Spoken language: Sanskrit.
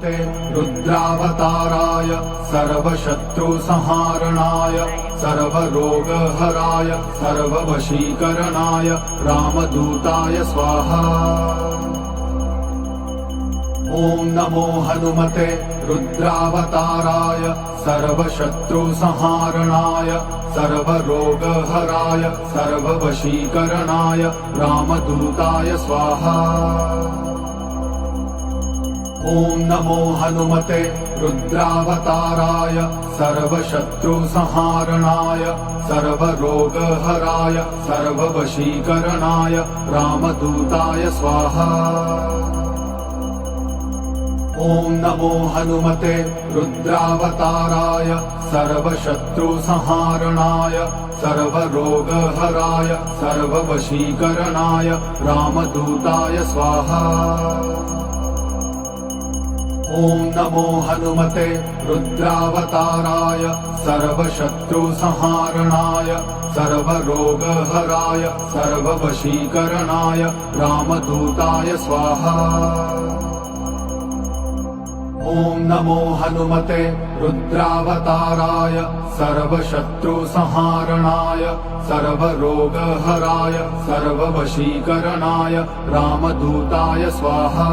हनुमते रुद्रावताराय सर्वशत्रुसंहारणाय सर्वरोगहराय सर्ववशीकरणाय रामदूताय स्वाहा। ॐ नमो हनुमते रुद्रावताराय सर्वशत्रुसंहारणाय सर्वरोगहराय सर्ववशीकरणाय रामदूताय स्वाहा। ॐ नमो हनुमते रुद्रावताराय सर्वशत्रुसंहारणाय सर्वरोगहराय सर्ववशीकरणाय रामदूताय स्वाहा। ॐ नमो हनुमते रुद्रावताराय सर्वशत्रुसंहारणाय सर्वरोगहराय सर्ववशीकरणाय रामदूताय स्वाहा। ॐ नमो हनुमते रुद्रावताराय सर्वशत्रुसंहारणाय सर्वरोगहराय सर्ववशीकरणाय रामदूताय स्वाहा। ॐ नमो हनुमते रुद्रावताराय सर्वशत्रुसंहारणाय सर्वरोगहराय सर्ववशीकरणाय रामदूताय स्वाहा।